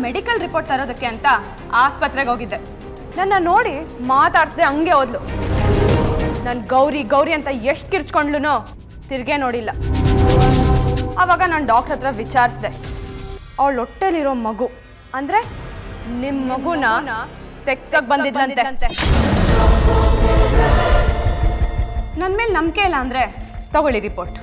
Medical report ತರೋದಕ್ಕೆ ಅಂತ ಆಸ್ಪತ್ರೆಗೆ ಹೋಗಿದ್ದೆ. ನನ್ನ ನೋಡಿ ಮಾತಾಡ್ಸ್ದೆ ಹಂಗೆ ಹೋದ್ಲು. ನಾನು ಗೌರಿ ಗೌರಿ ಅಂತ ಎಷ್ಟು ಕಿರ್ಚ್ಕೊಂಡ್ಲು ತಿರ್ಗೇ ನೋಡಿಲ್ಲ. ಆವಾಗ ನಾನು ಡಾಕ್ಟರ್ ಹತ್ರ ವಿಚಾರಿಸ್ದೆ. ಅವಳ ಹೊಟ್ಟೆಲಿರೋ ಮಗು ಅಂದರೆ ನಿಮ್ಮ ಮಗುನ ತೆಗ್ಸಕ್ಕೆ ಬಂದಿದ್ಲಂತೆ. ನನ್ನ ಮೇಲೆ ನಂಬಿಕೆ ಇಲ್ಲ ಅಂದರೆ ತಗೊಳ್ಳಿ ರಿಪೋರ್ಟ್.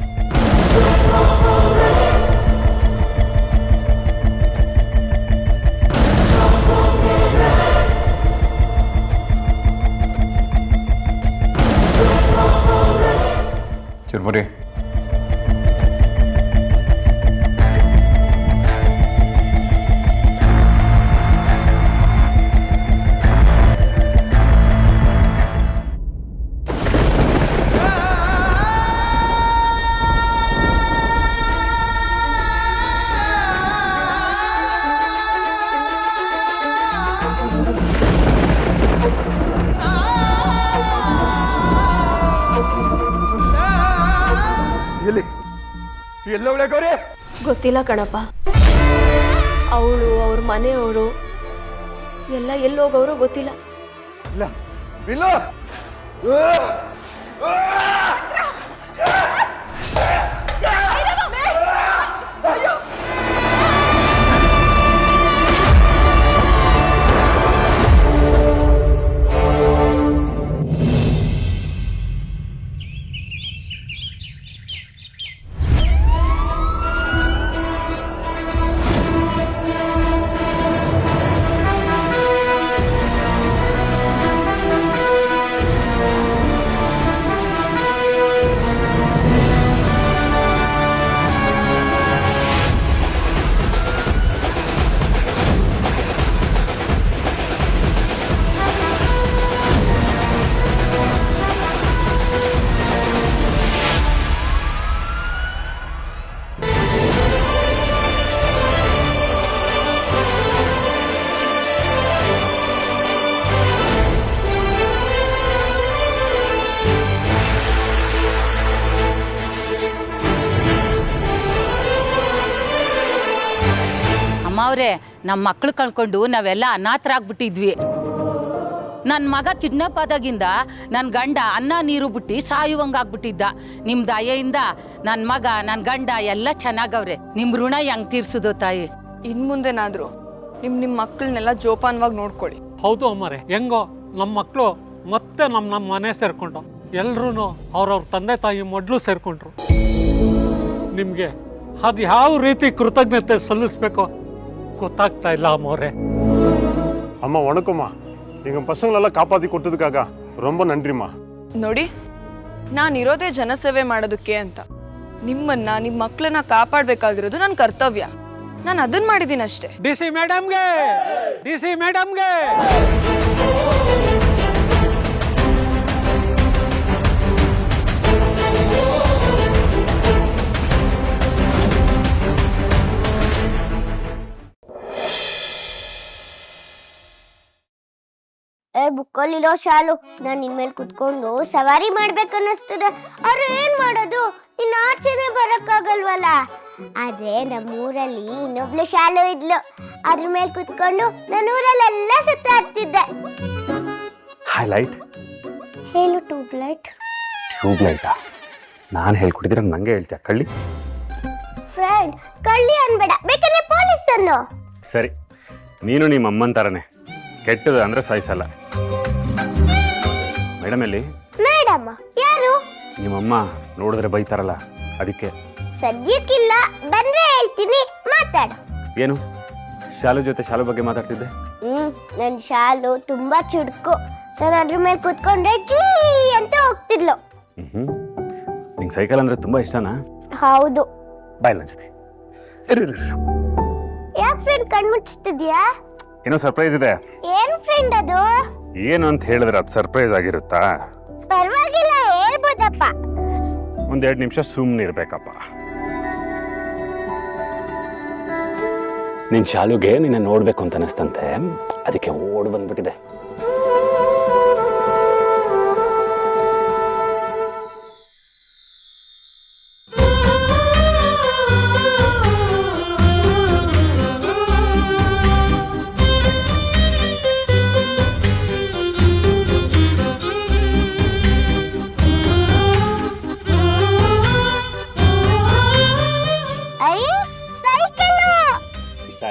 ಚುರ್ಮುರಿ, ಎಲ್ಲವಳೆ ಗೌರಿ? ಗೊತ್ತಿಲ್ಲ ಕಣಪ್ಪ. ಅವಳು ಅವ್ರ ಮನೆಯವರು ಎಲ್ಲ ಎಲ್ಲೋಗವರು ಗೊತ್ತಿಲ್ಲ. ಇಲ್ಲ ಇಲ್ಲ ಅವ್ರೆ ನಮ್ಮ ಮಕ್ಳು ಕಳ್ಕೊಂಡು ನಾವೆಲ್ಲ ಅನಾಥರಾಗ್ಬಿಟ್ಟಿದ್ವಿ. ನನ್ನ ಮಗ ಕಿಡ್ನಾಪ್ ಆದಾಗಿಂದ ನನ್ನ ಗಂಡ ಅನ್ನ ನೀರು ಬಿಟ್ಟು ಸಾಯುವಂಗಾಗ್ಬಿಟ್ಟಿದ್ದ. ನಿಮ್ಮ ದಯೆಯಿಂದ ನನ್ನ ಮಗ ನನ್ನ ಗಂಡ ಎಲ್ಲ ಚೆನ್ನಾಗವ್ರೆ. ನಿಮ್ಮ ಋಣ ಹೆಂಗ್ ತೀರ್ಸುದೋ ತಾಯಿ? ಇನ್ ಮುಂದೆನಾದ್ರು ನಿಮ್ಮ ಮಕ್ಕಳನ್ನೆಲ್ಲ ಜೋಪಾನವಾಗಿ ನೋಡ್ಕೊಳ್ಳಿ. ಹೌದು ಅಮ್ಮರೇ, ಹೆಂಗೋ ನಮ್ಮ ಮಕ್ಕಳು ಮತ್ತೆ ನಮ್ಮ ಮನೆ ಸೇರ್ಕೊಂಡು ಎಲ್ರೂ ಅವ್ರವ್ರ ತಂದೆ ತಾಯಿ ಮೊದಲು ಸೇರ್ಕೊಂಡ್ರು. ನಿಮಗೆ ಅದು ಯಾವ ರೀತಿ ಕೃತಜ್ಞತೆ ಸಲ್ಲಿಸ್ಬೇಕೋ ಗೊತ್ತಾಗ್ತಾ ಇಲ್ಲ ಅಮ್ಮವ್ರೆ. அம்மா வணக்கம்மா, எங்கள் பசங்களெல்லாம் காப்பாற்றி கொடுத்ததுக்காக ரொம்ப நன்றிம்மா. ನೋಡಿ, ನಾನಿರೋದೇ ಜನಸೇವೆ ಮಾಡೋದಕ್ಕೆ ಅಂತ. ನಿಮ್ಮನ್ನ ನಿಮ್ಮ ಮಕ್ಕಳನ್ನ ಕಾಪಾಡಬೇಕಾಗಿರೋದು ನನ್ನ ಕರ್ತವ್ಯ. ನಾನು ಅದನ್ನ ಮಾಡಿದ್ದೀನಿ ಅಷ್ಟೇ. ಡಿ ಸಿ ಮೇಡಮ್ಗೆ ಬುಕ್ಕಲ್ಲಿರೋ ಶಾಲು ನಾನು ಇನ್ಮೇಲೆ ಕುತ್ಕೊಂಡು ಸವಾರಿ ಮಾಡ್ಬೇಕನ್ನಿಸ್ತದೆ. ಆದ್ರೆ ಏನ್ ಮಾಡೋದು, ಇನ್ನು ಆಚೆನೆ ಬರಕ್ಕಾಗಲ್ವಲ್ಲ. ಆದ್ರೆ ನಮ್ಮೂರಲ್ಲಿ ಇನ್ನೊಬ್ಳು ಶಾಲು ಇದ್ಲು. ಅದ್ರ ಮೇಲೆ ಕುತ್ಕೊಂಡು ನಾನು ಊರಲ್ಲೆಲ್ಲ ಸುತ್ತಾಡ್ತಿದ್ದೆ. ಹೈಲೈಟ್ ಹೇಳು ಟ್ಯೂಬ್ಲೈಟ್. ಟ್ಯೂಬ್ಲೈಟಾ? ನಾನು ಹೇಳ್ಕೊಟ್ಟಿದ್ರೆ ನಂಗೆ ಹೇಳ್ತೀಯ ಕಳ್ಳಿ? ಫ್ರೆಂಡ್, ಕಳ್ಳಿ ಅನ್ಬೇಡ, ಬೇಕಾದ್ರೆ ಪೊಲೀಸ್ ಅನ್ನು. ಸರಿ, ನೀನು ನಿಮ್ಮ ಅಮ್ಮನ ಥರನೇ ಕೆಟ್ಟದು ಅಂದ್ರೆ ಸಾಯಿಸಲ್ಲ. ಮೇಡಮ್ ಎಲ್ಲಿ? ಮೇಡಮ್ ಯಾರು? ನಿಮ್ಮಮ್ಮ ನೋಡಿದ್ರೆ ಬೈತಾರಲ್ಲ, ಅದಕ್ಕೆ. ಸದ್ಯಕ್ಕಿಲ್ಲ, ಬಂದ್ರೆ ಹೇಳ್ತೀನಿ, ಮಾತಾಡು. ಏನು ಶಾಲು ಜೊತೆ ಶಾಲು ಬಗ್ಗೆ ಮಾತಾಡ್ತಿದ್ದೆ? ನನ್ನ ಶಾಲು ತುಂಬಾ ಚುಡ್ಕು. ನಾನು ಅದ್ರ ಮೇಲೆ ಕುತ್ಕೊಂಡ್ರೆ ಜೀ ಅಂತ ಹೋಗ್ತಿದ್ಲು. ನಿಂಗೆ ಸೈಕಲ್ ಅಂದ್ರೆ ತುಂಬಾ ಇಷ್ಟನಾ? ಹೌದು. ಬಾಯ್ ಲಂಚತೆ. ಯಾಕೆ ಫ್ರೆಂಡ್ ಕಣ್ಮುಚ್ತಿದ್ಯಾ? ಏನೋ ಸರ್ಪ್ರೈಸ್ ಇದೆ. ಏನ್ ಫ್ರೆಂಡ್ ಅದು? ಏನು ಅಂತ ಹೇಳಿದ್ರೆ ಅದು ಸರ್ಪ್ರೈಸ್ ಆಗಿರುತ್ತಾ? ಪರವಾಗಿಲ್ಲ, ಹೇಳ್ಬೋದಪ್ಪ. ಒಂದೆರಡು ನಿಮಿಷ ಸುಮ್ಮನೆ ಇರ್ಬೇಕಪ್ಪ. ನಿನ್ ಶಾಲುಗೆ ನಿನ್ನ ನೋಡ್ಬೇಕು ಅಂತ ಅನಿಸ್ತಂತೆ, ಅದಕ್ಕೆ ಓಡ್ ಬಂದ್ಬಿಟ್ಟಿದೆ.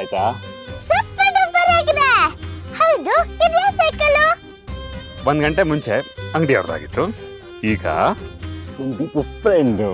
ಆಯ್ತಾ? ಸೂಪರ್ ಡೂಪರ್ ಆಗಿದೆ. ಹೌದು, ಇದ್ಯಾ ಸೈಕಲ್? 1 ಗಂಟೆ ಮುಂಚೆ ಅಂಗಡಿ ಅವ್ರದ್ದಾಗಿತ್ತು. ಈಗ ಒಂದು ಫ್ರೆಂಡು.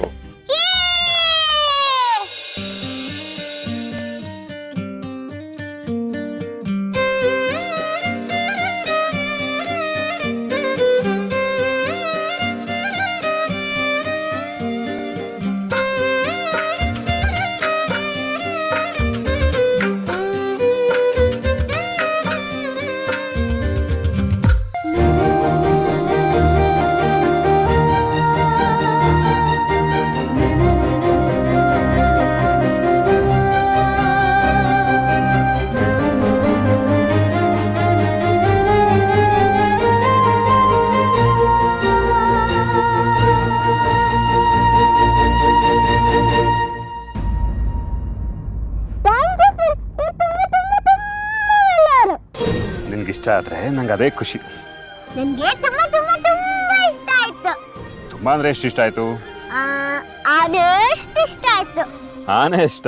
ನಿನ್ಗಿಷ್ಟ ಆದ್ರೆ ನಂಗೆ ಅದೇ ಖುಷಿ. ನನಗೆ ತುಂಬಾ ತುಂಬಾ ತುಂಬಾ ಇಷ್ಟ ಆಯ್ತು. ತುಂಬಾ ಅಂದ್ರೆ ಎಷ್ಟು ಇಷ್ಟ ಆಯ್ತು? ಅದೆಷ್ಟು ಇಷ್ಟ ಆಯ್ತು. ನಾನೇ ಇಷ್ಟ.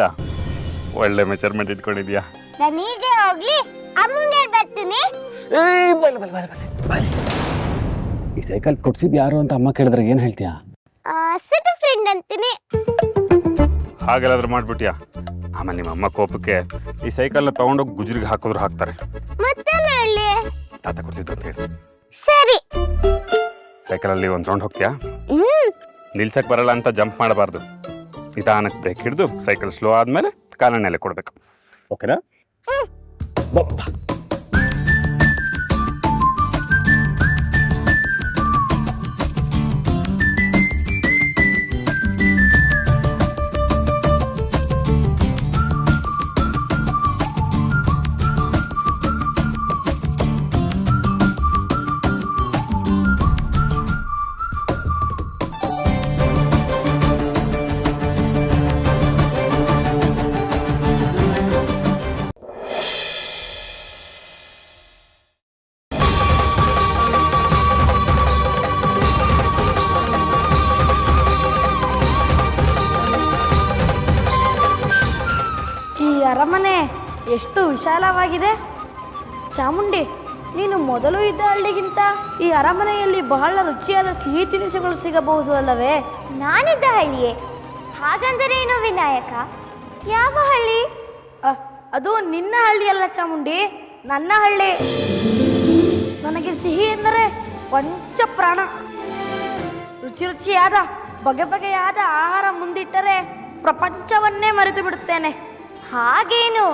ಒಳ್ಳೆ ಮೆಜರ್ಮೆಂಟ್ ಇಟ್ಕೊಂಡಿದ್ಯಾ. ನಾನು ಈಗ ಹೋಗ್ಲಿ ಅಮ್ಮಂಗೆ ಬರ್ತೀನಿ. ಈ ಸೈಕಲ್ ಕೊಡ್ಸಿದ್ ಯಾರು ಅಂತ ಅಮ್ಮ ಕೇಳಿದ್ರೆ ಏನ್ ಹೇಳ್ತೀಯಾ? ಸೆಟ್ ಫ್ರೆಂಡ್ ಅಂತೀನಿ. ಹಾಗೆಲ್ಲಾದ್ರೂ ಮಾಡ್ಬಿಟ್ಯಾ? ಆಮೇಲೆ ನಿಮ್ಮ ಅಮ್ಮ ಕೋಪಕ್ಕೆ ಈ ಸೈಕಲ್ನ ತಗೊಂಡೋಗಿ ಗುಜ್ರಿಗೆ ಹಾಕಿದ್ರು ಹಾಕ್ತಾರೆ. ಮತ್ತೆ ಹೇಳಿ. ತಾತ ಕೊಡ್ಸಿದ್ದು ಅಂತ ಹೇಳಿ. ಸರಿ. ಸೈಕಲಲ್ಲಿ ಒಂದು ರೌಂಡ್ ಹೋಗ್ತೀಯಾ? ನಿಲ್ಸಕ್ ಬರಲ್ಲ ಅಂತ ಜಂಪ್ ಮಾಡಬಾರ್ದು. ನಿಧಾನಕ್ಕೆ ಬ್ರೇಕ್ ಹಿಡಿದು ಸೈಕಲ್ ಸ್ಲೋ ಆದ್ಮೇಲೆ ಕಾಲನ್ನೆಲೆ ಕೊಡ್ಬೇಕು. ಓಕೆನಾ? ಅರಮನೆ ಎಷ್ಟು ವಿಶಾಲವಾಗಿದೆ. ಚಾಮುಂಡಿ, ನೀನು ಮೊದಲು ಇದ್ದ ಹಳ್ಳಿಗಿಂತ ಈ ಅರಮನೆಯಲ್ಲಿ ಬಹಳ ರುಚಿಯಾದ ಸಿಹಿ ತಿನಿಸುಗಳು ಸಿಗಬಹುದು ಅಲ್ಲವೇ? ನಾನಿದ್ದ ಹಳ್ಳಿಯೇ? ಹಾಗಂದರೆ ಏನು ವಿನಾಯಕ? ಯಾವ ಹಳ್ಳಿ? ಅದು ನಿನ್ನ ಹಳ್ಳಿಯಲ್ಲ ಚಾಮುಂಡಿ, ನನ್ನ ಹಳ್ಳಿ. ನನಗೆ ಸಿಹಿ ಎಂದರೆ ಪಂಚ ಪ್ರಾಣ. ರುಚಿ ರುಚಿಯಾದ ಬಗೆ ಬಗೆಯಾದ ಆಹಾರ ಮುಂದಿಟ್ಟರೆ ಪ್ರಪಂಚವನ್ನೇ ಮರೆತು ಬಿಡುತ್ತೇನೆ. ಹಾಗೇನು?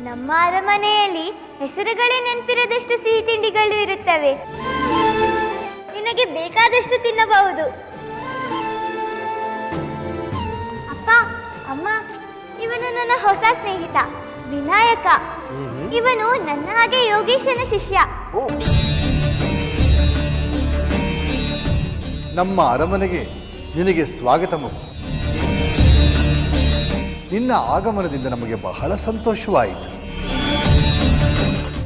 ನಮ್ಮ ಅರಮನೆಯಲ್ಲಿ ಹೆಸರುಗಳೇ ನೆನಪಿರದಷ್ಟು ಸಿಹಿ ತಿಂಡಿಗಳು ಇರುತ್ತವೆ. ನಿನಗೆ ಬೇಕಾದಷ್ಟು ತಿನ್ನಬಹುದು. ಅಪ್ಪ, ಅಮ್ಮ, ಇವನು ನನ್ನ ಹೊಸ ಸ್ನೇಹಿತ ವಿನಾಯಕ. ಇವನು ನನ್ನ ಹಾಗೆ ಯೋಗೇಶನ ಶಿಷ್ಯ. ನಮ್ಮ ಅರಮನೆಗೆ ನಿನಗೆ ಸ್ವಾಗತ ಮಗು. ನಿನ್ನ ಆಗಮನದಿಂದ ನಮಗೆ ಬಹಳ ಸಂತೋಷವಾಯಿತು.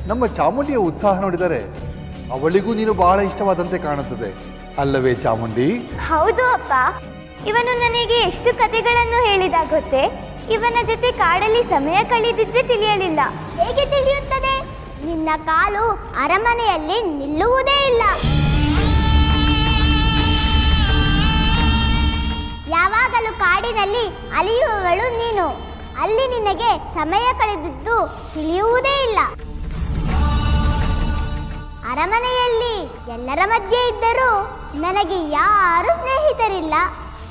ನಮ್ಮ ಚಾಮುಂಡಿಯ ಉತ್ಸಾಹ ನೋಡಿದರೆ ಅವಳಿಗೂ ನೀನು ಬಹಳ ಇಷ್ಟವಾದಂತೆ ಕಾಣುತ್ತದೆ, ಅಲ್ಲವೇ ಚಾಮುಂಡಿ? ಹೌದು ಅಪ್ಪ. ಇವನು ನನಗೆ ಎಷ್ಟು ಕಥೆಗಳನ್ನು ಹೇಳಿದ ಗೊತ್ತೇ? ಇವನ ಜೊತೆ ಕಾಡಲ್ಲಿ ಸಮಯ ಕಳೆದಿದ್ದೇ ತಿಳಿಯಲಿಲ್ಲ. ಹೇಗೆ ತಿಳಿಯುತ್ತದೆ? ನಿನ್ನ ಕಾಲು ಅರಮನೆಯಲ್ಲಿ ನಿಲ್ಲುವುದೇ ಇಲ್ಲ. ಯಾವಾಗಲೂ ಕಾಡಿನಲ್ಲಿ ಅಲಿಯುವವಳು ನೀನು. ಅಲ್ಲಿ ನಿನಗೆ ಸಮಯ ಕಳೆದಿದ್ದು ತಿಳಿಯುವುದೇ ಇಲ್ಲ. ಅರಮನೆಯಲ್ಲಿ ಎಲ್ಲರ ಮಧ್ಯೆ ಇದ್ದರೂ ನನಗೆ ಯಾರು ಸ್ನೇಹಿತರಿಲ್ಲ.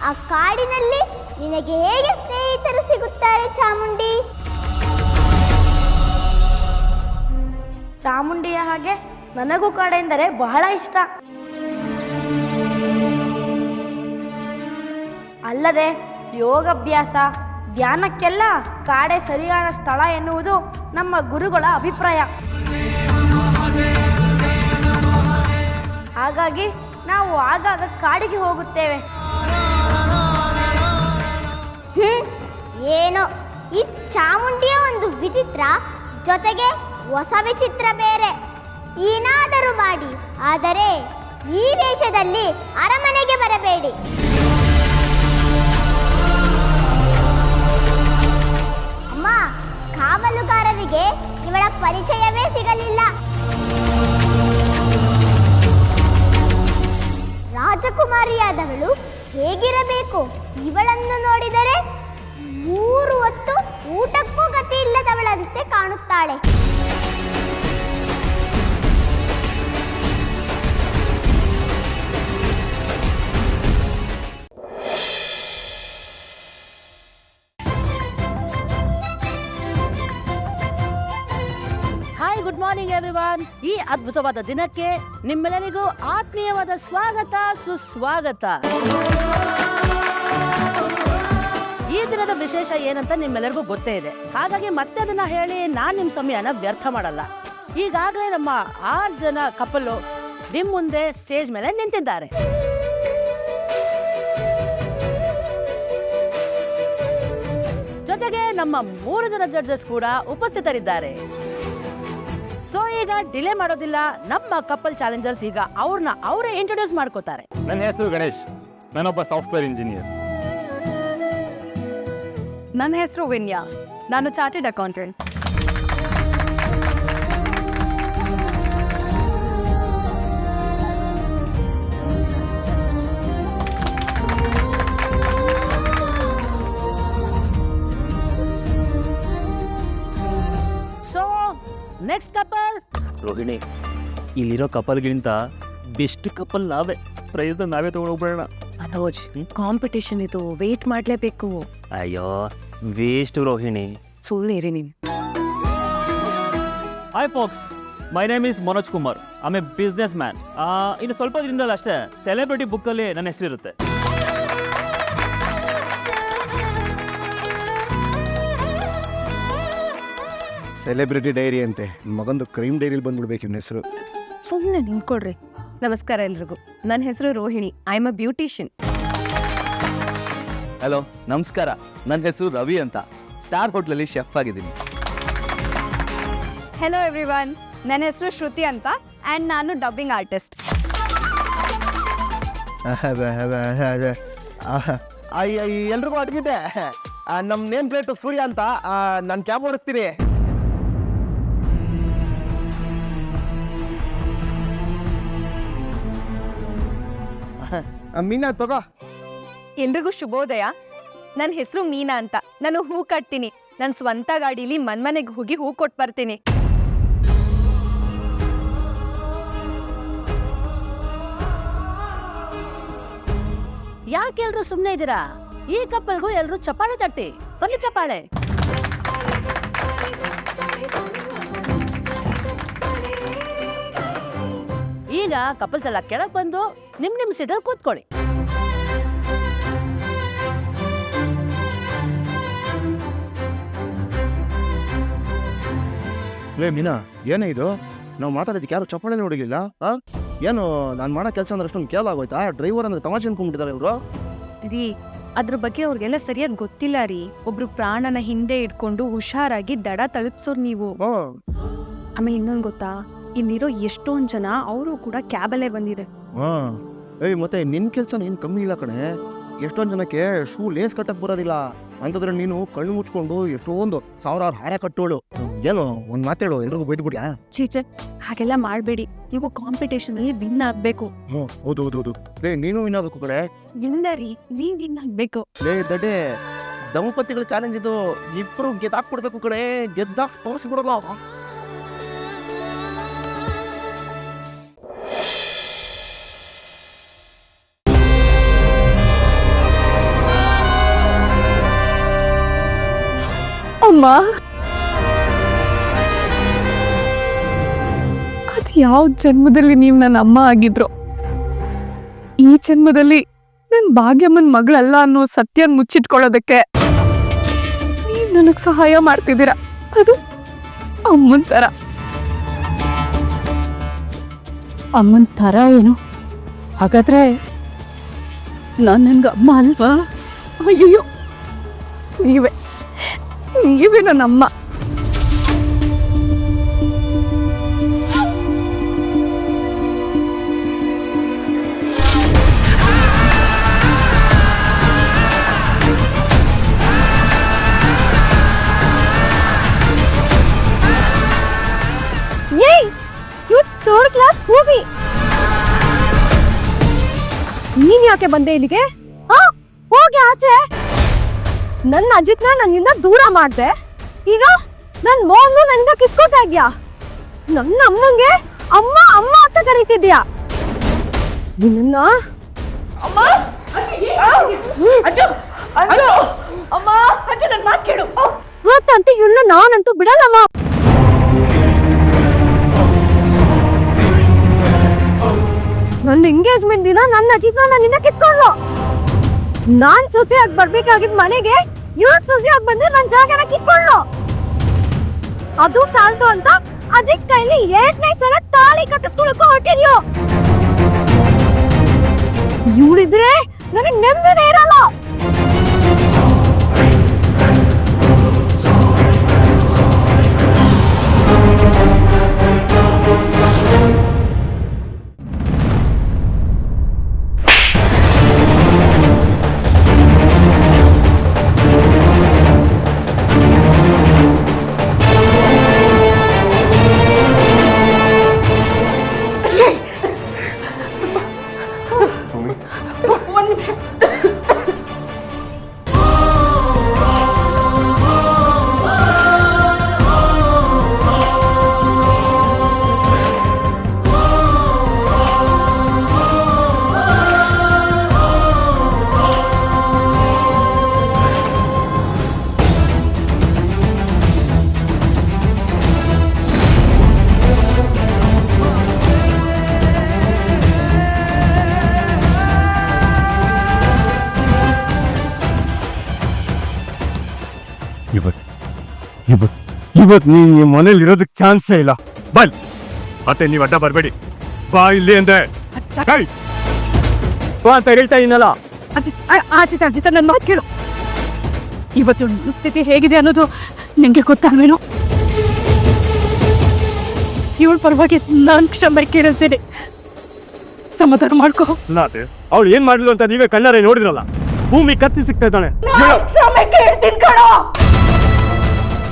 ಆ ಕಾಡಿನಲ್ಲಿ ನಿನಗೆ ಹೇಗೆ ಸ್ನೇಹಿತರು ಸಿಗುತ್ತಾರೆ ಚಾಮುಂಡಿ? ಚಾಮುಂಡಿಯ ಹಾಗೆ ನನಗೂ ಕಾಡೆಂದರೆ ಬಹಳ ಇಷ್ಟ. ಅಲ್ಲದೆ ಯೋಗಾಭ್ಯಾಸ ಧ್ಯಾನಕ್ಕೆಲ್ಲ ಕಾಡೆ ಸರಿಯಾದ ಸ್ಥಳ ಎನ್ನುವುದು ನಮ್ಮ ಗುರುಗಳ ಅಭಿಪ್ರಾಯ. ಹಾಗಾಗಿ ನಾವು ಆಗಾಗ ಕಾಡಿಗೆ ಹೋಗುತ್ತೇವೆ. ಏನೋ ಈ ಚಾಮುಂಡಿಯ ಒಂದು ವಿಚಿತ್ರ, ಜೊತೆಗೆ ಹೊಸ ವಿಚಿತ್ರ ಬೇರೆ. ಏನಾದರೂ ಮಾಡಿ, ಆದರೆ ಈ ವೇಷದಲ್ಲಿ ಅರಮನೆಗೆ ಬರಬೇಡಿ. ಅಮ್ಮ, ಗುಡ್ ಮಾರ್ನಿಂಗ್ ಎವ್ರಿವನ್. ಈ ಅದ್ಭುತವಾದ ದಿನಕ್ಕೆ ನಿಮ್ಮೆಲ್ಲರಿಗೂ ಆತ್ಮೀಯವಾದ ಸ್ವಾಗತ, ಸುಸ್ವಾಗತ. ಈ ದಿನದ ವಿಶೇಷ ಏನಂತ ನಿಮ್ಮೆಲ್ಲರಿಗೂ ಗೊತ್ತೇ ಇದೆ, ಹಾಗಾಗಿ ಮತ್ತೆ ಅದನ್ನ ಹೇಳಿ ನಾನ್ ನಿಮ್ ಸಮಯನ ವ್ಯರ್ಥ ಮಾಡಲ್ಲ. ಈಗಾಗಲೇ ನಮ್ಮ 6 ಜನ ಕಪಲ್ಲು ನಿಮ್ ಮುಂದೆ ಸ್ಟೇಜ್ ಮೇಲೆ ನಿಂತಿದ್ದಾರೆ. ಜೊತೆಗೆ ನಮ್ಮ 3 ಜನ ಜಡ್ಜಸ್ ಕೂಡ ಉಪಸ್ಥಿತರಿದ್ದಾರೆ. ಸೊ ಈಗ ಡಿಲೇ ಮಾಡೋದಿಲ್ಲ, ನಮ್ಮ ಕಪಲ್ ಚಾಲೆಂಜರ್ಸ್ ಈಗ ಅವ್ರನ್ನ ಅವರೇ ಇಂಟ್ರೊಡ್ಯೂಸ್ ಮಾಡ್ಕೋತಾರೆ. ನನ್ನ ಹೆಸರು ಗಣೇಶ್, ನಾನೊಬ್ಬ ಸಾಫ್ಟ್ವೇರ್ ಇಂಜಿನಿಯರ್. ನನ್ನ ಹೆಸರು ವಿನ್ಯಾ, ನಾನು chartered accountant. So next couple. Rohini, ಇಲ್ಲಿರೋ ಕಪಲ್ಗಿಂತ ಬೆಸ್ಟ್ ಕಪಲ್ ನಾವೇ. ಪ್ರೈಸ್ ನಾವೇ ತಗೊಂಡೋಗ್ಬೇಡ. ಅನೋಜ್, ಕಾಂಪಿಟೇಷನ್ ಇದು, ವೇಟ್ ಮಾಡಲೇಬೇಕು. ಅಯ್ಯೋ ವೇಸ್ಟ್ ರೋಹಿಣಿ. ಸುಳ್ಳು ಇರಿ ನೀನು. Hi fox, my name is Manoj Kumar. I A business man. ಇನ್ನು ಸ್ವಲ್ಪ ದಿನದಲ್ಲಿ ಅಷ್ಟೇ ಸೆಲೆಬ್ರಿಟಿ ಬುಕ್ಕಲ್ಲಿ ನನ್ನ ಹೆಸರಿರುತ್ತೆ. ಸೆಲೆಬ್ರಿಟಿ ಡೈರಿ ಅಂತೆ, ಮಗಂದು ಕ್ರೈಮ್ ಡೈರಿಲಿ ಬಂದ್ಬಿಡ್ಬೇಕು ಇವನ ಹೆಸರು. ಸುಮ್ಮನೆ ನಿಂತ್ಕೊಡ್ರಿ. ನಮಸ್ಕಾರ ಎಲ್ರಿಗೂ, ನನ್ನ ಹೆಸರು Rohini, I am a beautician. Hello ನಮಸ್ಕಾರ, ನನ್ನ ಹೆಸರು ರವಿ ಅಂತ, ಸ್ಟಾರ್ ಹೋಟ್ಲಲ್ಲಿ ಶೆಫ್ ಆಗಿದ್ದೀನಿ. ಹೆಲೋ ಎವ್ರಿವನ್, ನನ್ನ ಹೆಸರು ಶ್ರುತಿ ಅಂತ ಆ್ಯಂಡ್ ನಾನು ಡಬ್ಬಿಂಗ್ ಆರ್ಟಿಸ್ಟ್. ಎಲ್ರಿಗೂ ಅಡ್ಗಿದೆ. ನಮ್ಮ ನೇಮ್ ಪ್ಲೇಟು ಸೂರ್ಯ ಅಂತ, ನಾನು ಕ್ಯಾಬ್ ಓಡಿಸ್ತೀನಿ. ಮೀನಾ ತಗೋ. ಎಲ್ರಿಗೂ ಶುಭೋದಯ. ನನ್ನ ಹೆಸರು ಮೀನಾ ಅಂತ, ನಾನು ಹೂ ಕಟ್ತೀನಿ. ನನ್ನ ಸ್ವಂತ ಗಾಡೀಲಿ ಮನೆಗೆ ಹೋಗಿ ಹೂ ಕೊಟ್ಟು ಬರ್ತೀನಿ. ಯಾಕೆ ಎಲ್ರು ಸುಮ್ಮನೆ ಇದ್ದೀರಾ? ಈ ಕಪಲ್ಗೂ ಎಲ್ರು ಚಪ್ಪಾಳೆ ತಟ್ಟಿ ಬರ್ಲಿ, ಚಪ್ಪಾಳೆ. ಈಗ ಕಪಲ್ಸ್ ಎಲ್ಲ ಕೆಳಗೆ ಬಂದು ನಿಮ್ ಸೀಟಲ್ಲಿ ಕೂತ್ಕೊಳ್ಳಿ. ಲೇ ಮೀನಾ, ಏನೇ ಇದು? ನಾವು ಮಾತಾಡೋದಕ್ಕೆ ಯಾರು ಚಪ್ಪಾಳೆ ನೋಡಿಲಿಲ್ಲ. ಏನು ನಾನು ಮಾಡೋ ಕೆಲಸ ಅಂದ್ರೆ ಅಷ್ಟೊಂದು ಕೇವಲ ಆಗೋಯ್ತಾ? ಡ್ರೈವರ್ ಅಂದ್ರೆ ತಮಾಷೆ ಅನ್ಕೊಂಡ್ಬಿಟ್ಟಿದ್ದಾರೆ ಇವರು. ರೀ, ಅದ್ರ ಬಗ್ಗೆ ಅವ್ರಿಗೆಲ್ಲ ಸರಿಯಾಗಿ ಗೊತ್ತಿಲ್ಲ ರೀ. ಒಬ್ರು ಪ್ರಾಣನ ಹಿಂದೆ ಇಟ್ಕೊಂಡು ಹುಷಾರಾಗಿ ದಡ ತಲುಪ್ಸೋರು ನೀವು. ಆಮೇಲೆ ಇನ್ನೊಂದು ಗೊತ್ತಾ, ಇಲ್ಲಿರೋ ಎಷ್ಟೊಂದು ಜನ ಅವರು ಕೂಡ ಕ್ಯಾಬಲ್ಲೇ ಬಂದಿದೆ. ಮತ್ತೆ ನಿನ್ನ ಕೆಲಸ ಏನು ಕಮ್ಮಿ ಇಲ್ಲ ಕಣೆ. ಎಷ್ಟೊಂದು ಜನಕ್ಕೆ ಶೂ ಲೇಸ್ ಕಟ್ಟಕ್ಕೆ ಬರೋದಿಲ್ಲ, ಅಂತಂದ್ರೆ ನೀನು ಕಣ್ಣು ಮುಚ್ಕೊಂಡು ಎಷ್ಟೊಂದು ಸಾವಿರಾರು ಹಾರ ಕಟ್ಟೋಳು. ಏನು ಒಂದು ಮಾತಾಡು, ಎಲ್ರಿಗೂ ಬೈದ್ಬಿಡ್ಯಾ? ಚೀಚೆ, ಹಾಗೆಲ್ಲ ಮಾಡಬೇಡಿ. ನೀವು ಕಾಂಪಿಟೇಷನ್ ಅಲ್ಲಿ ವಿನ್ ಆಗ್ಬೇಕು. ಹೌದು. ಲೇ ನೀನು ವಿನ್ ಆಗಬೇಕು ಕಡೆ. ಇಲ್ಲ ರೀ, ನೀವ್ ವಿನ್ ಆಗ್ಬೇಕು. ಲೇ ದಡ್ಡೆ, ದಂಪತಿಗಳ ಚಾಲೆಂಜ್ ಇದು. ಇಬ್ರು ಗೆದ್ದಾಕ್ಬಿಡ್ಬೇಕು ಕಡೆ, ಗೆದ್ದಾಗ ತೋರಿಸ್ಬಿಡಲ್ಲ. ಅಮ್ಮ, ಅದು ಯಾವ ಜನ್ಮದಲ್ಲಿ ನೀವು ನನ್ನ ಅಮ್ಮ ಆಗಿದ್ರು, ಈ ಜನ್ಮದಲ್ಲಿ ನನ್ನ ಭಾಗ್ಯಮ್ಮನ ಮಗಳಲ್ಲ ಅನ್ನೋ ಸತ್ಯ ಮುಚ್ಚಿಟ್ಕೊಳ್ಳೋದಕ್ಕೆ ನೀವು ನನಗೆ ಸಹಾಯ ಮಾಡ್ತಿದ್ದೀರಾ. ಅದು ಅಮ್ಮನ ಥರ. ಅಮ್ಮನ ಥರ ಏನು? ಹಾಗಾದ್ರೆ ನಾನು ನನ್ಗೆ ಅಮ್ಮ ಅಲ್ವಾ? ಅಯ್ಯೋ, ನೀವೇ ನನ್ನ ಅಮ್ಮ. ಥರ್ಡ್ ಕ್ಲಾಸ್ ಹೋಗಿ ನೀನ್ ಯಾಕೆ ಬಂದೆ ಇಲ್ಲಿಗೆ? ಹೋಗಿ ಆಚೆ. ನನ್ನ ಅಜಿತ್ನ ನನ್ನಿಂದ ದೂರ ಮಾಡ್ದೆ, ಈಗ ನನ್ ಮೋನ್ನು ನನ್ನಿಂದ ಕಿತ್ಕೋತಾ ಇದ್ಯಾ. ನನ್ನ ಅಮ್ಮಂಗೆ ಅಮ್ಮ ಅಮ್ಮ ಅಂತ ಕರೀತಿದ್ಯಾ. ನಿನ್ನ ಇವತ್ತಂತೂ ಇವನ್ನ ನಾನಂತೂ ಬಿಡಲ್ಲಮ್ಮ. ನನ್ನ ಎಂಗೇಜ್ಮೆಂಟ್ ದಿನ ನನ್ನ ಅಜಿತ್ನ ನನ್ನಿಂದ ಕಿತ್ಕೊಂಡ್ಲು. ನಾನ್ ಸೊಸೆಯಾಗಿ ಬರ್ಬೇಕಾಗಿದ್ ಮನೆಗೆ ಇವ್ರು ಸೊಸೆಯಾಗಿ ಬಂದು ನನ್ನ ಜಾಗನ ಕಿತ್ಕೊಂಡ್ಲು. ಅದು ಸಾಲ್ತು ಅಂತ ಅಜಿತ್ ಕೈಲಿ 8ನೇ ಸಲ ತಾಳಿ ಕಟ್ಟಿಸ್ಕೊಳಕ್ಕೂ ಹೊಟ್ಟಿದ್ಯೋ. ಇವಳಿದ್ರೆ ನನಗೆ ನೆಮ್ಮದಿನೇ ಇರಲ್ಲ. ಇವತ್ತು ನೀನು ಈ ಮನೇಲಿ ಇರೋದಕ್ಕೆ ಚಾನ್ಸೇ ಇಲ್ಲ. ಬಲ್ ಮತ್ತೆ ನೀವು ಅಡ್ಡ ಬರಬೇಡಿ. ಬಾ ಇಲ್ಲಿ ಅಂದೆ ಅಂತ ಹೇಳ್ತಾ ಇದೀನಲ್ಲ. ಅಜಿತ್ ನನ್ನ ಮಾತು ಕೇಳು. ಇವತ್ತು ಸ್ಥಿತಿ ಹೇಗಿದೆ ಅನ್ನೋದು ನಿಂಗೆ ಗೊತ್ತಾಗ್ವೇನೋ. ಇವಳ ಪರವಾಗಿ ನಾನು ಕ್ಷಮೆ ಕೇಳ್ತೇನೆ, ಸಮಾಧಾನ ಮಾಡ್ಕೋ. ಅವಳು ಏನ್ ಮಾಡಿದ್ಲು ಅಂತ ನೀವೇ ಕಣ್ಣಾರೆ ನೋಡಿದ್ರಲ್ಲ. ಭೂಮಿ ಕತ್ತಿ ಸಿಗ್ತಾ ಇದ್ದಾಳೆ. ಕ್ಷಮೆ ಕೇಳ್ತೀನಿ ಕಣೋ,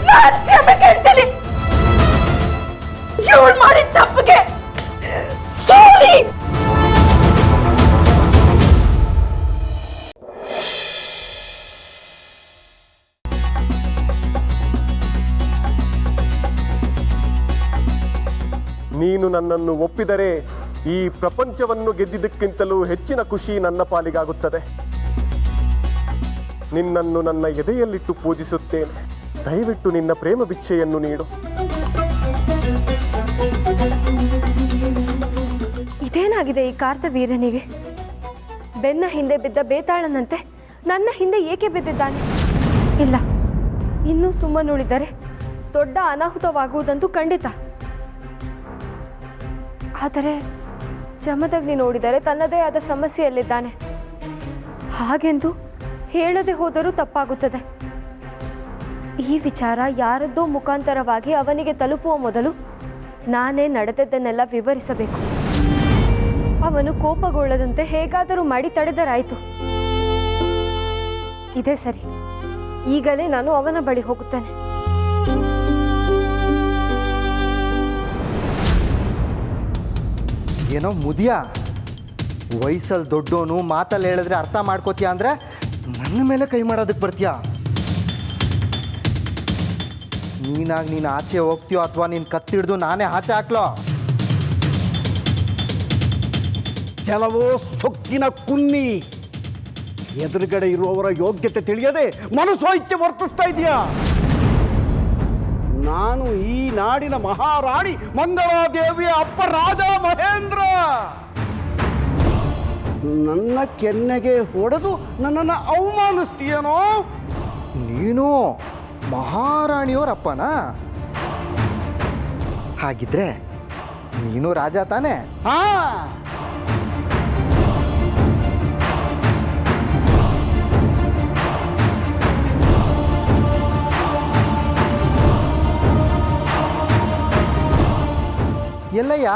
ನಾನು ಕ್ಷಮೆ ಕೇಳ್ತೀನಿ. ಇವಳು ಮಾಡಿದ ತಪ್ಪಿಗೆ ಸಾರಿ. ನೀನು ನನ್ನನ್ನು ಒಪ್ಪಿದರೆ ಈ ಪ್ರಪಂಚವನ್ನು ಗೆದ್ದಿದ್ದಕ್ಕಿಂತಲೂ ಹೆಚ್ಚಿನ ಖುಷಿ ನನ್ನ ಪಾಲಿಗಾಗುತ್ತದೆ. ನಿನ್ನನ್ನು ನನ್ನ ಎದೆಯಲ್ಲಿಟ್ಟು ಪೂಜಿಸುತ್ತೇನೆ. ದಯವಿಟ್ಟು ನಿನ್ನ ಪ್ರೇಮ ಭಿಕ್ಷೆಯನ್ನು ನೀಡು. ಇದೇನಾಗಿದೆ ಈ ಕಾರ್ತವೀರನಿಗೆ? ಬೆನ್ನ ಹಿಂದೆ ಬಿದ್ದ ಬೇತಾಳನಂತೆ ನನ್ನ ಹಿಂದೆ ಏಕೆ ಬಿದ್ದಿದ್ದಾನೆ? ಇಲ್ಲ, ಇನ್ನೂ ಸುಮ್ಮನುಳಿದರೆ ದೊಡ್ಡ ಅನಾಹುತವಾಗುವುದಂತೂ ಖಂಡಿತ. ಆದರೆ ಜಮದಗ್ನಿ ನೋಡಿದರೆ ತನ್ನದೇ ಆದ ಸಮಸ್ಯೆಯಲ್ಲಿದ್ದಾನೆ. ಹಾಗೆಂದು ಹೇಳದೆ ಹೋದರೂ ತಪ್ಪಾಗುತ್ತದೆ. ಈ ವಿಚಾರ ಯಾರದ್ದೋ ಮುಖಾಂತರವಾಗಿ ಅವನಿಗೆ ತಲುಪುವ ಮೊದಲು ನಾನೇ ನಡೆದದ್ದನ್ನೆಲ್ಲ ವಿವರಿಸಬೇಕು. ಅವನು ಕೋಪಗೊಳ್ಳದಂತೆ ಹೇಗಾದರೂ ಮಾಡಿ ತಡೆದರಾಯಿತು. ಇದೇ ಸರಿ. ಈಗಲೇ ನಾನು ಅವನ ಬಳಿ ಹೋಗುತ್ತೇನೆ. ಏನೋ ಮುದಿಯ ವಯಸ್ಸಲ್ಲಿ ದೊಡ್ಡೋನು, ಮಾತಲ್ಲಿ ಹೇಳಿದ್ರೆ ಅರ್ಥ ಮಾಡ್ಕೋತೀಯ ಅಂದ್ರೆ ನನ್ನ ಮೇಲೆ ಕೈ ಮಾಡೋದಕ್ಕೆ ಬರ್ತೀಯ. ನೀನಾಗಿ ನೀನು ಆಚೆ ಹೋಗ್ತೀಯೋ ಅಥವಾ ನೀನು ಕತ್ತಿಡ್ದು ನಾನೇ ಆಚೆ ಹಾಕ್ಲೋ? ಕೆಲವೋ ಸೊಕ್ಕಿನ ಕುನ್ನಿ ಎದುರುಗಡೆ ಇರುವವರ ಯೋಗ್ಯತೆ ತಿಳಿಯದೆ ಮನಸೋಯ್ಕೆ ವರ್ತಿಸ್ತಾ ಇದೆಯಾ? ನಾನು ಈ ನಾಡಿನ ಮಹಾರಾಣಿ ಮಂಗಳಾದೇವಿಯ ಅಪ್ಪ ರಾಜ ಮಹೇಂದ್ರ. ನನ್ನ ಕೆನ್ನೆಗೆ ಹೊಡೆದು ನನ್ನನ್ನು ಅವಮಾನಿಸ್ತೀಯನೋ? ನೀನು ಮಹಾರಾಣಿಯವರಪ್ಪನ? ಹಾಗಿದ್ರೆ ನೀನು ರಾಜ ತಾನೇ? ಹಾ, ಎಲ್ಲಯ್ಯ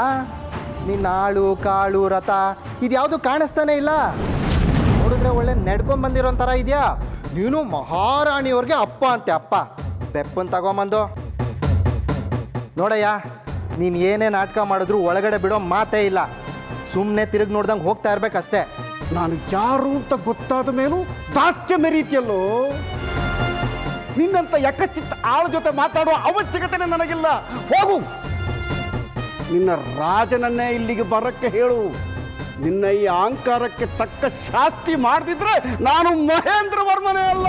ನಿನ್ನ ಆಳು ಕಾಳು ರಥ ಇದ್ಯಾವುದು ಕಾಣಿಸ್ತಾನೆ ಇಲ್ಲ. ನೋಡಿದ್ರೆ ಒಳ್ಳೆ ನಡ್ಕೊಂಡ್ ಬಂದಿರೋ ಥರ ಇದೆಯಾ? ನೀನು ಮಹಾರಾಣಿಯವ್ರಿಗೆ ಅಪ್ಪ ಅಂತೆ. ಅಪ್ಪ ಬೆಪ್ಪನ್ ತಗೊಂಬಂದು ನೋಡಯ್ಯ, ನೀನು ಏನೇ ನಾಟಕ ಮಾಡಿದ್ರು ಒಳಗಡೆ ಬಿಡೋ ಮಾತೇ ಇಲ್ಲ. ಸುಮ್ಮನೆ ತಿರುಗಿ ನೋಡ್ದಂಗೆ ಹೋಗ್ತಾ ಇರ್ಬೇಕಷ್ಟೇ. ನಾನು ಯಾರು ಅಂತ ಗೊತ್ತಾದ ಮೇಲೂ ದಾಸ್ಯ ಮೆರೀತಿಯಲ್ಲೋ? ನಿನ್ನಂತ ಯಕಚಿತ್ತ ಆಳ ಜೊತೆ ಮಾತಾಡುವ ಅವಶ್ಯಕತೆ ನನಗಿಲ್ಲ. ಹೋಗು, ನಿನ್ನ ರಾಜನನ್ನೇ ಇಲ್ಲಿಗೆ ಬರಕ್ಕೆ ಹೇಳು. ನಿನ್ನ ಈ ಅಹಂಕಾರಕ್ಕೆ ತಕ್ಕ ಶಾಸ್ತಿ ಮಾಡದಿದ್ರೆ ನಾನು ಮಹೇಂದ್ರ ವರ್ಮನೇ ಅಲ್ಲ.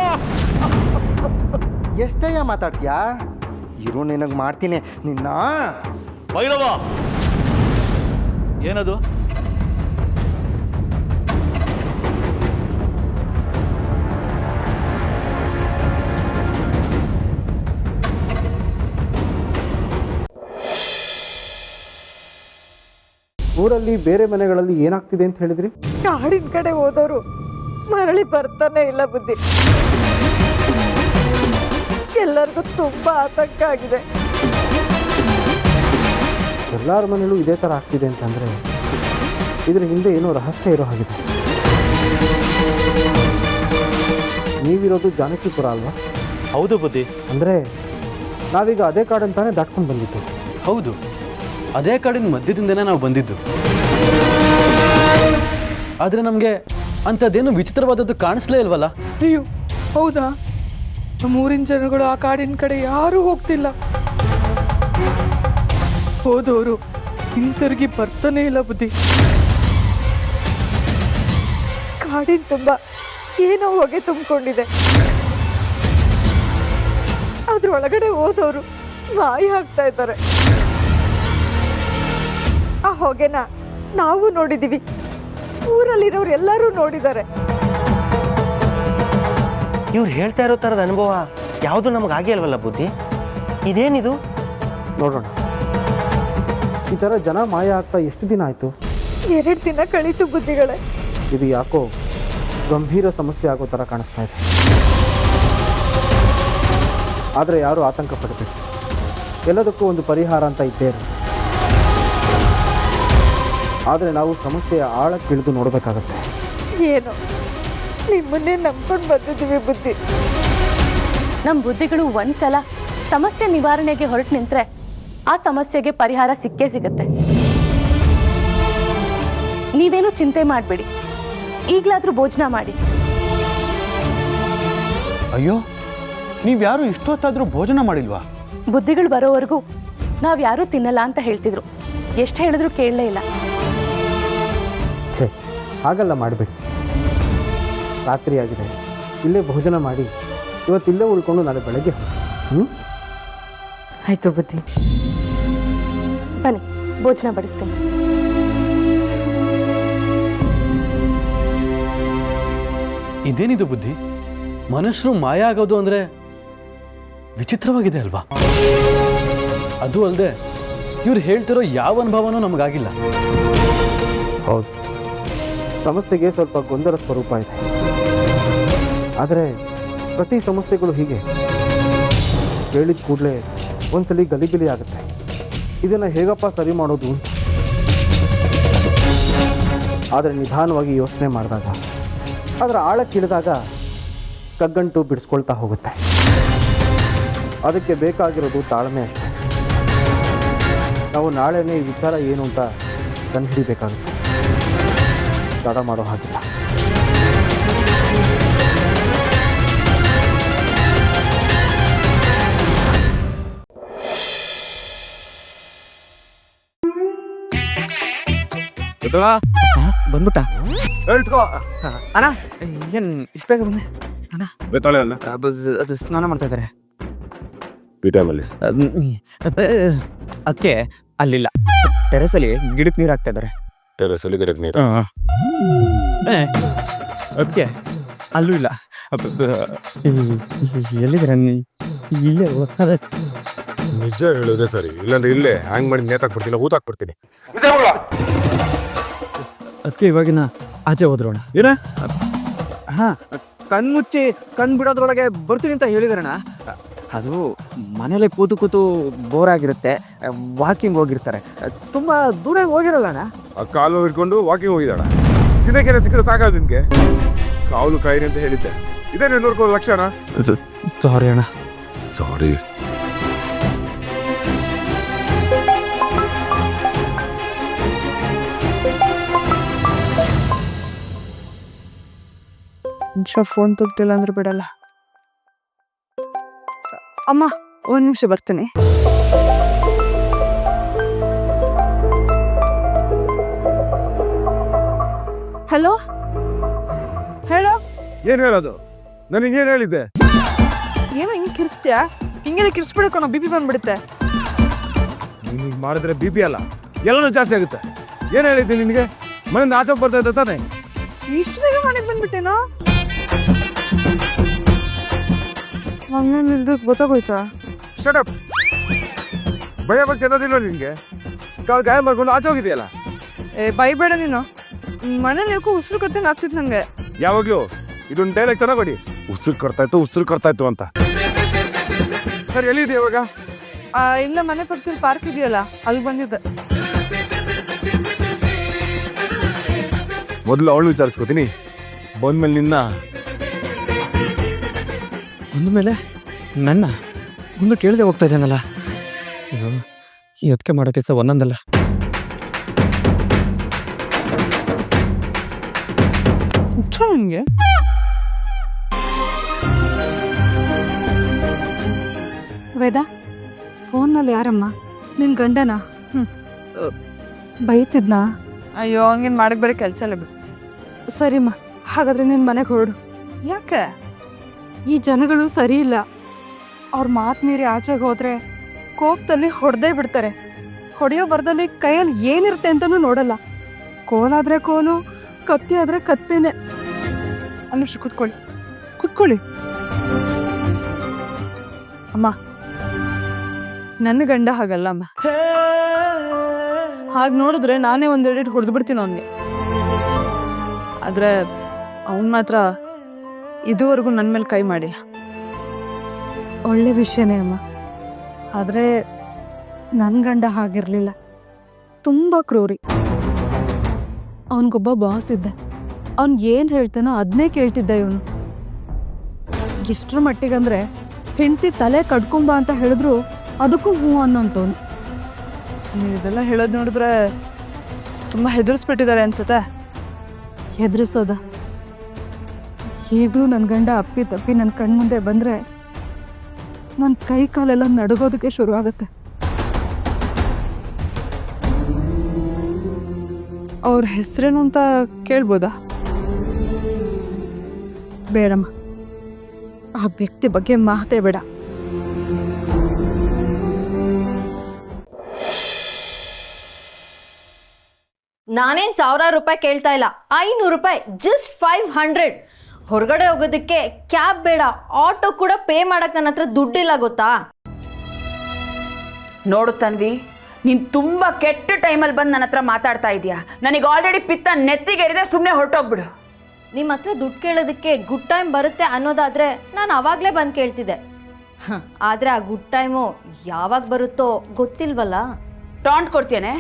ಎಷ್ಟಯ್ಯ ಮಾತಾಡ್ತೀಯಾ? ಇರು, ನಿನಗೆ ಮಾಡ್ತೀನಿ ನಿನ್ನ. ಭೈರವ, ಏನದು? ಊರಲ್ಲಿ ಬೇರೆ ಮನೆಗಳಲ್ಲಿ ಏನಾಗ್ತಿದೆ ಅಂತ ಹೇಳಿದ್ರಿ? ಕಾಡಿನ ಕಡೆ ಹೋದವರು ಮರಳಿ ಬರ್ತಾನೆ ಇಲ್ಲ ಬುದ್ಧಿ. ಎಲ್ಲರಿಗೂ ತುಂಬಾ ಆತಂಕ ಆಗಿದೆ. ಎಲ್ಲರ ಮನೇಲೂ ಇದೇ ಥರ ಆಗ್ತಿದೆ ಅಂತಂದರೆ ಇದ್ರ ಹಿಂದೆ ಏನೋ ರಹಸ್ಯ ಇರೋ ಹಾಗಿದೆ. ನೀವಿರೋದು ಜಾನಕಿಪುರ ಅಲ್ವಾ? ಹೌದು ಬುದ್ಧಿ. ಅಂದರೆ ನಾವೀಗ ಅದೇ ಕಾಡಂತಾನೆ ದಾಟ್ಕೊಂಡು ಬಂದಿದ್ದು. ಹೌದು, ಅದೇ ಕಾಡಿನ ಮಧ್ಯದಿಂದನೇ ನಾವು ಬಂದಿದ್ದು. ಆದರೆ ನಮಗೆ ಅಂಥದ್ದೇನು ವಿಚಿತ್ರವಾದದ್ದು ಕಾಣಿಸ್ಲೇ ಇಲ್ವಲ್ಲ? ಅಯ್ಯೋ ಹೌದಾ? ನಮ್ಮೂರಿನ ಜನಗಳು ಆ ಕಾಡಿನ ಕಡೆ ಯಾರೂ ಹೋಗ್ತಿಲ್ಲ. ಹೋದವರು ಹಿಂತಿರುಗಿ ಬರ್ತಾನೆ ಇಲ್ಲ ಬುದ್ಧಿ. ಕಾಡಿನ ತುಂಬ ಏನೋ ಹೊಗೆ ತುಂಬಿಕೊಂಡಿದೆ. ಅದ್ರೊಳಗಡೆ ಹೋದವರು ಮಾಯ ಆಗ್ತಾ ಇದ್ದಾರೆ. ಆ ಹೊಗೆನ ನಾವು ನೋಡಿದೀವಿ, ಊರಲ್ಲಿರೋರು ಎಲ್ಲರೂ ನೋಡಿದ್ದಾರೆ. ಇವ್ರು ಹೇಳ್ತಾ ಇರೋ ಥರದ ಅನುಭವ ಯಾವುದು ನಮಗಾಗೇ ಅಲ್ವಲ್ಲ ಬುದ್ಧಿ? ಇದೇನಿದು? ನೋಡೋಣ. ಈ ಥರ ಜನ ಮಾಯ ಆಗ್ತಾ ಎಷ್ಟು ದಿನ ಆಯಿತು? 2 ದಿನ ಕಳೀತು ಬುದ್ಧಿಗಳೇ. ಇದು ಯಾಕೋ ಗಂಭೀರ ಸಮಸ್ಯೆ ಆಗೋ ಥರ ಕಾಣಿಸ್ತಾ ಇದೆ. ಆದರೆ ಯಾರೂ ಆತಂಕ ಪಡಬೇಕು. ಎಲ್ಲದಕ್ಕೂ ಒಂದು ಪರಿಹಾರ ಅಂತ ಇದ್ದೇ ಇರುತ್ತೆ. ಆದರೆ ನಾವು ಸಮಸ್ಯೆಯ ಆಳಕ್ಕಿಳಿದು ನೋಡಬೇಕಾಗತ್ತೆ. ಏನು ನಿಮ್ಮನ್ನೇ ನಂಬ್ಕೊಂಡು ಬಂದಿದ್ದೀವಿ ಬುದ್ಧಿ. ನಮ್ಮ ಬುದ್ಧಿಗಳು ಒಂದ್ಸಲ ಸಮಸ್ಯೆ ನಿವಾರಣೆಗೆ ಹೊರಟು ನಿಂತ್ರೆ ಆ ಸಮಸ್ಯೆಗೆ ಪರಿಹಾರ ಸಿಕ್ಕೇ ಸಿಗತ್ತೆ. ನೀವೇನು ಚಿಂತೆ ಮಾಡಬೇಡಿ, ಈಗಲಾದ್ರೂ ಭೋಜನ ಮಾಡಿ. ಅಯ್ಯೋ, ನೀವ್ಯಾರು ಇಷ್ಟೊತ್ತಾದರೂ ಭೋಜನ ಮಾಡಿಲ್ವಾ? ಬುದ್ಧಿಗಳು ಬರೋವರೆಗೂ ನಾವ್ಯಾರೂ ತಿನ್ನಲ್ಲ ಅಂತ ಹೇಳ್ತಿದ್ರು. ಎಷ್ಟು ಹೇಳಿದ್ರು ಕೇಳಲೇ ಇಲ್ಲ. ಹಾಗಲ್ಲ ಮಾಡಬೇಡಿ. ರಾತ್ರಿ ಆಗಿದೆ, ಇಲ್ಲೇ ಭೋಜನ ಮಾಡಿ ಇವತ್ತಿಲ್ಲೇ ಉಳ್ಕೊಂಡು ನಾಳೆ ಬೆಳಗ್ಗೆ ಆಯ್ತು ಬುದ್ಧಿ. ಬನ್ನಿ ಭೋಜನ ಬಡಿಸ್ತೀನಿ. ಇದೇನಿದು ಬುದ್ಧಿ? ಮನುಷ್ಯರು ಮಾಯ ಆಗೋದು ಅಂದರೆ ವಿಚಿತ್ರವಾಗಿದೆ ಅಲ್ವಾ? ಅದು ಅಲ್ಲದೆ ಇವ್ರು ಹೇಳ್ತಿರೋ ಯಾವ ಅನುಭವನೂ ನಮಗಾಗಿಲ್ಲ. ಹೌದು, ಸಮಸ್ಯೆಗೆ ಸ್ವಲ್ಪ ಗೊಂದಲ ಸ್ವರೂಪ ಇದೆ. ಆದರೆ ಪ್ರತಿ ಸಮಸ್ಯೆಗಳು ಹೀಗೆ ಹೇಳಿದ ಕೂಡಲೇ ಒಂದ್ಸಲಿ ಗಲಿಬಿಲಿ ಆಗುತ್ತೆ. ಇದನ್ನು ಹೇಗಪ್ಪ ಸರಿ ಮಾಡೋದು? ಆದರೆ ನಿಧಾನವಾಗಿ ಯೋಚನೆ ಮಾಡಿದಾಗ, ಅದರ ಆಳಕ್ಕಿಳಿದಾಗ ಕಗ್ಗಂಟು ಬಿಡಿಸ್ಕೊಳ್ತಾ ಹೋಗುತ್ತೆ. ಅದಕ್ಕೆ ಬೇಕಾಗಿರೋದು ತಾಳ್ಮೆ ಅಷ್ಟೆ. ನಾವು ನಾಳೆನೇ ಈ ವಿಚಾರ ಏನು ಅಂತ ಕಂಡುಹಿಡಿಬೇಕಾಗುತ್ತೆ. ತಡ ಮಾಡೋ ಹಾಗಿಲ್ಲ. ಬಂದ್ಬಿಟ್ಟ ಅಣ್ಣ? ಏನು ಇಷ್ಟ ಬೇಗ ಬಂದೆ ಅಣ್ಣ? ಅದು ಸ್ನಾನ ಮಾಡ್ತಾ ಇದ್ದಾರೆ. ಅದಕ್ಕೆ ಅಲ್ಲಿಲ್ಲ, ಟೆರೆಸಲ್ಲಿ ಗಿಡಕ್ಕೆ ನೀರು ಹಾಕ್ತಾ ಇದ್ದಾರೆ. ಟೆರೆಸಲ್ಲಿ ಗಿಡಕ್ಕೆ ನೀರು? ಅದಕ್ಕೆ ಅಲ್ಲೂ ಇಲ್ಲ. ಎಲ್ಲಿದ್ದಾರೆ? ಇಲ್ಲೇ ನಿಜ ಹೇಳೋದೇ ಸರಿ, ಇಲ್ಲಾಂದ್ರೆ ಇಲ್ಲೇ ಹ್ಯಾಂಗ್ ಮಾಡಿ ನೇತಾಕ್ಬಿಡ್ತೀನಿ, ಊತಾಕ್ಬಿಡ್ತೀನಿ. ಅದಕ್ಕೆ ಇವಾಗಿನ ಆಚೆ ಹೋದ್ರೋಣ. ಏನ ಹಾಂ, ಕಣ್ಮುಚ್ಚಿ ಕಣ್ ಬಿಡೋದ್ರೊಳಗೆ ಬರ್ತೀನಿ ಅಂತ ಹೇಳಿದಾರಣ್ಣ. ಅದು ಮನೇಲೆ ಕೂತು ಕೂತು ಬೋರ್ ಆಗಿರುತ್ತೆ, ವಾಕಿಂಗ್ ಹೋಗಿರ್ತಾರೆ. ತುಂಬ ದೂರ ಹೋಗಿರಲ್ಲಣ್ಣ. ಆ ಕಾಲು ಹಿಡ್ಕೊಂಡು ವಾಕಿಂಗ್ ಹೋಗಿದ್ದಾಳ. ದಿನಕ್ಕೆ ಸಿಕ್ಕರೆ ಸಾಕಾದ ನಿನ್ಗೆ? ಕಾವಲು ಕಾಯಿರಿ ಅಂತ ಹೇಳಿದ್ದೆ. ಇದೇ ನೀವು ನೋಡ್ಕೊಳ್ಳೋ ಲಕ್ಷಣ. ಸಾರಿ ಅಣ್ಣ. ಸಾರಿ. ಫೋನ್ ತುಗ್ತಿಲ್ಲ ಅಂದ್ರೆ ಬಿಡಲ್ಲ. ಅಮ್ಮ 1 ನಿಮಿಷ ಬರ್ತೀನಿ. ಹಲೋ ಹೇಳೋ. ಏನ್ ಹೇಳೋದು? ನನಗೇನು ಹೇಳಿದ್ದೆ? ಏನೋ ಹಿಂಗೆ ಕಿರ್ಸ್ತೀಯಾ? ಹಿಂಗೆಲ್ಲ ಕಿರ್ಸ್ಬಿಡಕ್ಕೋ, BP ಬಂದ್ಬಿಡುತ್ತೆ. ನೀನು ಮಾಡಿದ್ರೆ BP ಅಲ್ಲ, ಎಲ್ಲನೂ ಜಾಸ್ತಿ ಆಗುತ್ತೆ. ಏನು ಹೇಳಿದ್ದೆ ನಿನಗೆ? ಮನೆಯಿಂದ ಆಚೆ ಬರ್ತಾ ಇದ್ದ ತಾನೆ? ಇಷ್ಟು ಬೇಗ ಮನೆಗೆ ಬಂದ್ಬಿಟ್ಟೇನೋ? ಹಂಗೇನಿಲ್ದು ಗೊತ್ತಾಗೋಯ್ತಾ? ಶಟಪ್. ಭಯ ಬಗ್ಗೆ ಅನ್ನೋದಿಲ್ಲ ನಿನಗೆ? ಕಾಲು ಗಾಯ ಮಾಡ್ಕೊಂಡು ಆಚೆ ಹೋಗಿದೆಯಲ್ಲ, ಬೈಬೇಡ ನೀನು ಮನೇಲಿ ಯಾಕೋ ಉಸಿರು ಕಟ್ಟಂಗೆ ಆಗ್ತಿತ್ತು ನಂಗೆ. ಯಾವಾಗ್ಲೂ ಇದೊಂದು ಡೈರೆಕ್ಟ್ ಚೆನ್ನಾಗಿ ಉಸಿರು ಕೊಡ್ತಾ ಇತ್ತು ಅಂತ. ಸರ್ ಎಲ್ಲಿದೆ ಇವಾಗ? ಇಲ್ಲ ಮನೆ ಪಕ್ಕದಲ್ಲಿ ಪಾರ್ಕ್ ಇದೆಯಲ್ಲ ಅಲ್ಲಿ ಬಂದಿದ್ದೆ. ಮೊದಲು ಅವಳು ವಿಚಾರಿಸ್ಕೋತೀನಿ, ಬಂದ್ಮೇಲೆ ನಿನ್ನ ಅಂದಮೇಲೆ ನನ್ನ ಒಂದು ಕೇಳದೆ ಹೋಗ್ತಾ ಇದ್ದಾನಲ್ಲ. ಈ ಅದಕ್ಕೆ ಮಾಡೋ ಕೆಲಸ ಒಂದೊಂದಲ್ಲ. ನನಗೆ ವೇದ, ಫೋನ್ನಲ್ಲಿ ಯಾರಮ್ಮ? ನಿನ್ನ ಗಂಡನ? ಬೈತಿದ್ನಾ? ಅಯ್ಯೋ ಹಂಗೇನು ಮಾಡಕ್ಕೆ ಬರೀ ಕೆಲಸ ಇಲ್ಲ ಬಿಡು. ಸರಿಮ್ಮ, ಹಾಗಾದ್ರೆ ನಿನ್ನ ಮನೆಗೆ ಹೊರಡು. ಯಾಕೆ? ಈ ಜನಗಳು ಸರಿ ಇಲ್ಲ. ಅವ್ರ ಮಾತು ಮೀರಿ ಆಚೆಗೆ ಹೋದ್ರೆ ಕೋಪದಲ್ಲಿ ಹೊಡೆದೇ ಬಿಡ್ತಾರೆ. ಹೊಡೆಯೋ ಬರದಲ್ಲಿ ಕೈಯಲ್ಲಿ ಏನಿರುತ್ತೆ ಅಂತಲೂ ನೋಡಲ್ಲ. ಕೋಲಾದ್ರೆ ಕೋಲು, ಕತ್ತಿ ಆದರೆ ಕತ್ತಿನೇ. ಅನುಷ್ ಕುತ್ಕೊಳ್ಳಿ. ಅಮ್ಮ, ನನ್ನ ಗಂಡ ಹಾಗಲ್ಲ ಅಮ್ಮ. ಹಾಗೆ ನೋಡಿದ್ರೆ ನಾನೇ ಒಂದೆರಡು ಹೊಡೆದು ಬಿಡ್ತೀನಿ ಅವನಿಗೆ. ಆದರೆ ಅವನು ಮಾತ್ರ ಇದುವರೆಗೂ ನನ್ನ ಮೇಲೆ ಕೈ ಮಾಡಿಲ್ಲ. ಒಳ್ಳೆ ವಿಷಯನೇ ಅಮ್ಮ. ಆದರೆ ನನ್ನ ಗಂಡ ಹಾಗಿರಲಿಲ್ಲ, ತುಂಬ ಕ್ರೂರಿ. ಅವನಿಗೊಬ್ಬ ಬಾಸ್ ಇದ್ದ. ಅವ್ನು ಏನು ಹೇಳ್ತಾನೋ ಅದನ್ನೇ ಕೇಳ್ತಿದ್ದ ಇವನು. ಎಷ್ಟರ ಮಟ್ಟಿಗಂದರೆ ಹೆಂಡತಿ ತಲೆ ಕಡ್ಕೊಂಬ ಅಂತ ಹೇಳಿದ್ರು ಅದಕ್ಕೂ ಹೂ ಅನ್ನೋಂಥವ್ನು. ನೀವು ಇದೆಲ್ಲ ಹೇಳೋದು ನೋಡಿದ್ರೆ ತುಂಬ ಹೆದರಿಸ್ಬಿಟ್ಟಿದ್ದಾರೆ ಅನ್ಸುತ್ತೆ. ಹೆದರಿಸೋದ? ಈಗಲೂ ನನ್ನ ಗಂಡ ಅಪ್ಪಿ ತಪ್ಪಿ ನನ್ನ ಕಣ್ಮುಂದೆ ಬಂದರೆ ನನ್ನ ಕೈ ಕಾಲೆಲ್ಲ ನಡುಗೋದಕ್ಕೆ ಶುರು ಆಗುತ್ತೆ. ಅವ್ರ ಹೆಸರೇನು ಅಂತ ಕೇಳ್ಬೋದಾ? ಬೇಡಮ್ಮ, ಆ ವ್ಯಕ್ತಿ ಬಗ್ಗೆ ಮಾತೇ ಬೇಡ. ನಾನೇನು 1000 ರೂಪಾಯಿ ಕೇಳ್ತಾ ಇಲ್ಲ, 500 ರೂಪಾಯಿ, ಜಸ್ಟ್ 500. ಹೊರಗಡೆ ಹೋಗೋದಕ್ಕೆ ಕ್ಯಾಬ್ ಬೇಡ, ಆಟೋ ಕೂಡ ಪೇ ಮಾಡಕ್ಕೆ ನನ್ನ ಹತ್ರ ದುಡ್ಡಿಲ್ಲ ಗೊತ್ತಾ? ನೋಡು ತನ್ವಿ, ನೀನು ತುಂಬ ಕೆಟ್ಟ ಟೈಮಲ್ಲಿ ಬಂದು ನನ್ನ ಹತ್ರ ಮಾತಾಡ್ತಾ ಇದೀಯಾ. ನನಗೆ ಆಲ್ರೆಡಿ ಪಿತ್ತ ನೆತ್ತಿಗೆರಿದೆ, ಸುಮ್ಮನೆ ಹೊರಟೋಗ್ಬಿಡು. ನಿಮ್ಮ ಹತ್ರ ದುಡ್ಡು ಕೇಳೋದಕ್ಕೆ ಗುಡ್ ಟೈಮ್ ಬರುತ್ತೆ ಅನ್ನೋದಾದರೆ ನಾನು ಆವಾಗಲೇ ಬಂದು ಕೇಳ್ತಿದ್ದೆ. ಆದರೆ ಆ ಗುಡ್ ಟೈಮು ಯಾವಾಗ ಬರುತ್ತೋ ಗೊತ್ತಿಲ್ವಲ್ಲ. ಟಾಂಟ್ ಕೊಡ್ತೇನೆ?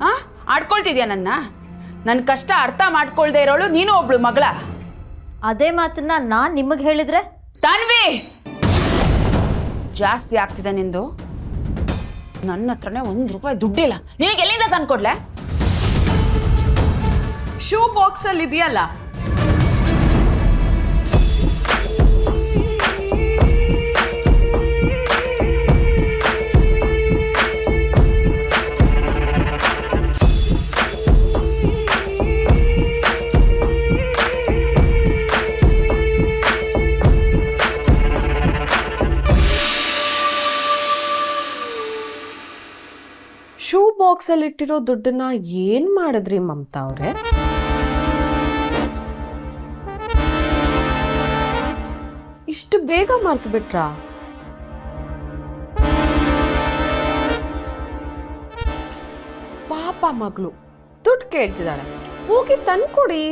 ಹಾಂ, ಆಡ್ಕೊಳ್ತಿದ್ಯಾ ನನ್ನ ಕಷ್ಟ ಅರ್ಥ ಮಾಡ್ಕೊಳ್ದೇ ಇರೋಳು ನೀನು ಒಬ್ಳು ಮಗಳ. ಅದೇ ಮಾತನ್ನ ನಾನು ನಿಮಗೆ ಹೇಳಿದ್ರೆ? ತನ್ವಿ, ಜಾಸ್ತಿ ಆಗ್ತಿದೆ ನಿಂದು. ನನ್ನ ಹತ್ರನೇ 1 ರೂಪಾಯಿ ದುಡ್ಡಿಲ್ಲ, ನಿನಗೆ ಎಲ್ಲಿಂದ ತಂದ್ಕೊಡ್ಲೆ? ಶೂ ಬಾಕ್ಸಲ್ಲಿ ಇದೆಯಲ್ಲ. ಶೂ ಬಾಕ್ಸಲ್ಲಿ ಇಟ್ಟಿರೋ ದುಡ್ಡನ್ನ ಏನ್ ಮಾಡಿದ್ರಿ ಮಮತಾ ಅವ್ರೆ? ಇಷ್ಟು ಬೇಗ ಮರ್ತು ಬಿಟ್ರಾ? ಪಾಪ ಮಗಳು ದುಡ್ಡು ಕೇಳ್ತಿದ್ದಾಳೆ, ಹೋಗಿ ತಂದ್ಕೊಡಿ.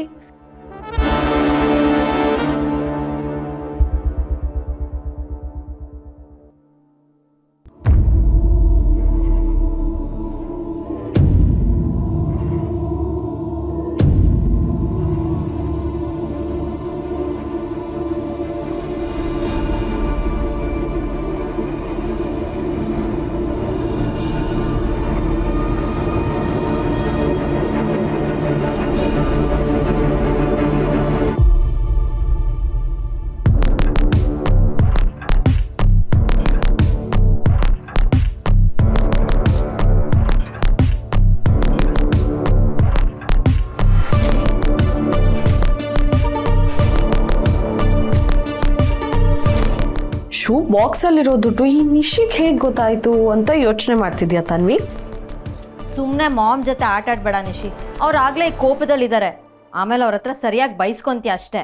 ಶೂ ಬಾಕ್ಸಲ್ಲಿರೋ ದುಡ್ಡು ಈ ನಿಶಿಗೆ ಹೇಗೆ ಗೊತ್ತಾಯ್ತು ಅಂತ ಯೋಚನೆ ಮಾಡ್ತಿದ್ಯಾ ತನ್ವಿ? ಸುಮ್ಮನೆ ಮಾಮ್ ಜೊತೆ ಆಟ ಆಡ್ಬೇಡ ನಿಶಿ. ಅವ್ರು ಆಗಲೇ ಕೋಪದಲ್ಲಿದ್ದಾರೆ, ಆಮೇಲೆ ಅವ್ರ ಹತ್ರ ಸರಿಯಾಗಿ ಬೈಸ್ಕೊಂತೀಯ ಅಷ್ಟೇ.